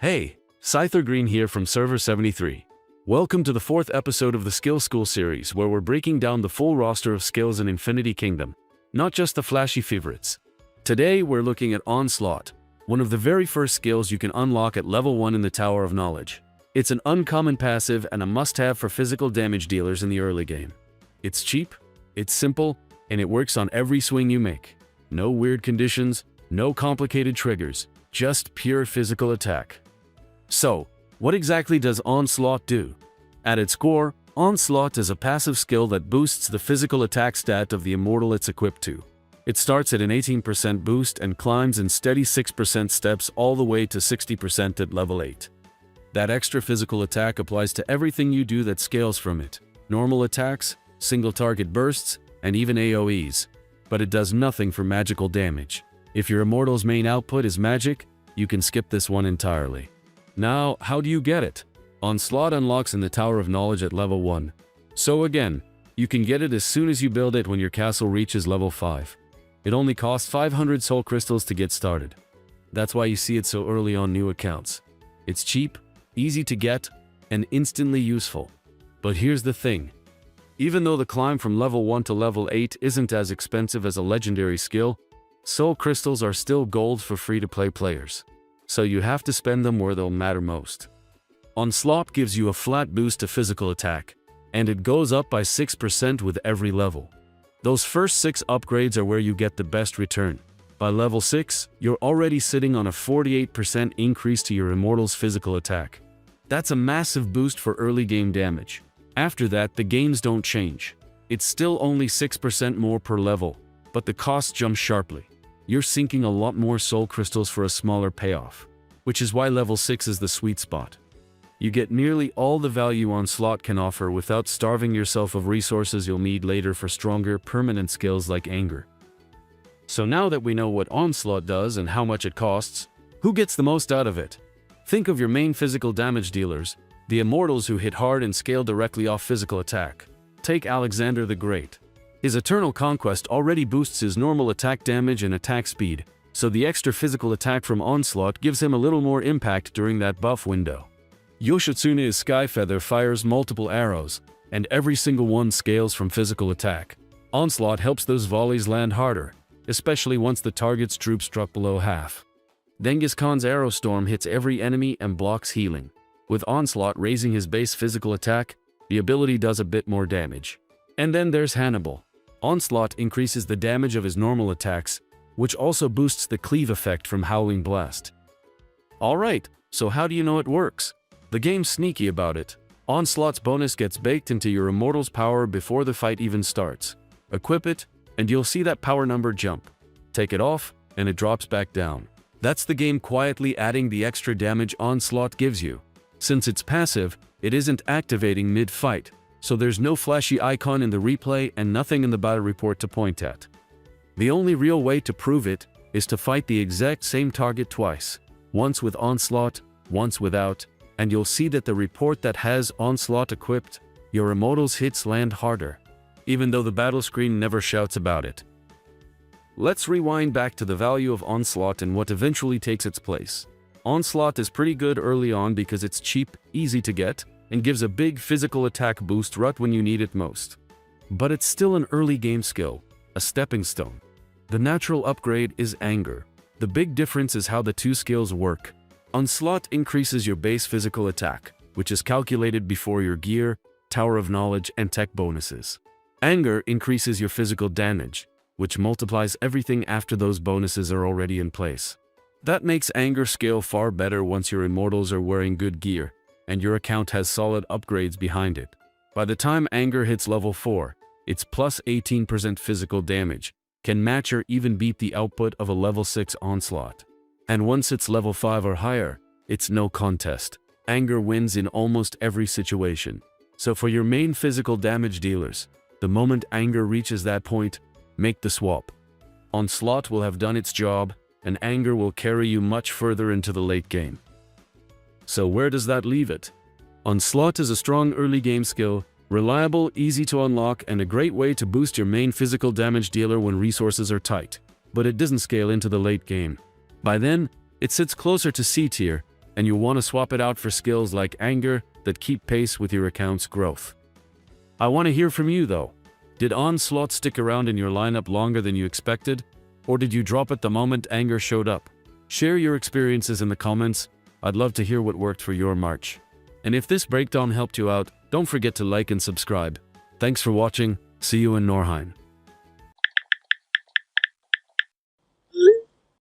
Hey, ScytherGreen here from Server 73. Welcome to the 4th episode of the Skill School series, where we're breaking down the full roster of skills in Infinity Kingdom, not just the flashy favorites. Today we're looking at Onslaught, one of the very first skills you can unlock at level 1 in the Tower of Knowledge. It's an uncommon passive and a must-have for physical damage dealers in the early game. It's cheap, it's simple, and it works on every swing you make. No weird conditions, no complicated triggers, just pure physical attack. So, what exactly does Onslaught do? At its core, Onslaught is a passive skill that boosts the physical attack stat of the immortal it's equipped to. It starts at an 18% boost and climbs in steady 6% steps all the way to 60% at level 8. That extra physical attack applies to everything you do that scales from it. Normal attacks, single target bursts, and even AoEs. But it does nothing for magical damage. If your immortal's main output is magic, you can skip this one entirely. Now, how do you get it? Onslaught unlocks in the Tower of Knowledge at level 1. So again, you can get it as soon as you build it when your castle reaches level 5. It only costs 500 soul crystals to get started. That's why you see it so early on new accounts. It's cheap, easy to get, and instantly useful. But here's the thing. Even though the climb from level 1 to level 8 isn't as expensive as a legendary skill, soul crystals are still gold for free-to-play players. So you have to spend them where they'll matter most. Onslaught gives you a flat boost to physical attack, and it goes up by 6% with every level. Those first 6 upgrades are where you get the best return. By level 6, you're already sitting on a 48% increase to your immortal's physical attack. That's a massive boost for early game damage. After that, the gains don't change. It's still only 6% more per level, but the cost jumps sharply. You're sinking a lot more soul crystals for a smaller payoff, which is why level 6 is the sweet spot. You get nearly all the value Onslaught can offer without starving yourself of resources you'll need later for stronger, permanent skills like Anger. So now that we know what Onslaught does and how much it costs, who gets the most out of it? Think of your main physical damage dealers, the Immortals who hit hard and scale directly off physical attack. Take Alexander the Great. His Eternal Conquest already boosts his normal attack damage and attack speed, so the extra physical attack from Onslaught gives him a little more impact during that buff window. Yoshitsune's Skyfeather fires multiple arrows, and every single one scales from physical attack. Onslaught helps those volleys land harder, especially once the target's troops drop below half. Genghis Khan's Arrow Storm hits every enemy and blocks healing. With Onslaught raising his base physical attack, the ability does a bit more damage. And then there's Hannibal. Onslaught increases the damage of his normal attacks, which also boosts the cleave effect from Howling Blast. Alright, so how do you know it works? The game's sneaky about it. Onslaught's bonus gets baked into your immortal's power before the fight even starts. Equip it, and you'll see that power number jump. Take it off, and it drops back down. That's the game quietly adding the extra damage Onslaught gives you. Since it's passive, it isn't activating mid-fight, so there's no flashy icon in the replay and nothing in the battle report to point at. The only real way to prove it is to fight the exact same target twice, once with Onslaught, once without, and you'll see that the report that has Onslaught equipped, your immortal's hits land harder, even though the battle screen never shouts about it. Let's rewind back to the value of Onslaught and what eventually takes its place. Onslaught is pretty good early on because it's cheap, easy to get, and gives a big physical attack boost right when you need it most. But it's still an early game skill, a stepping stone. The natural upgrade is Anger. The big difference is how the two skills work. Onslaught increases your base physical attack, which is calculated before your gear, Tower of Knowledge, and tech bonuses. Anger increases your physical damage, which multiplies everything after those bonuses are already in place. That makes Anger scale far better once your immortals are wearing good gear, and your account has solid upgrades behind it. By the time Anger hits level 4, its plus 18% physical damage can match or even beat the output of a level 6 Onslaught. And once it's level 5 or higher, it's no contest. Anger wins in almost every situation. So for your main physical damage dealers, the moment Anger reaches that point, make the swap. Onslaught will have done its job, and Anger will carry you much further into the late game. So where does that leave it? Onslaught is a strong early game skill, reliable, easy to unlock, and a great way to boost your main physical damage dealer when resources are tight. But it doesn't scale into the late game. By then, it sits closer to C tier, and you want to swap it out for skills like Anger that keep pace with your account's growth. I want to hear from you though. Did Onslaught stick around in your lineup longer than you expected? Or did you drop it the moment Anger showed up? Share your experiences in the comments. I'd love to hear what worked for your March. And if this breakdown helped you out, don't forget to like and subscribe. Thanks for watching. See you in Norheim.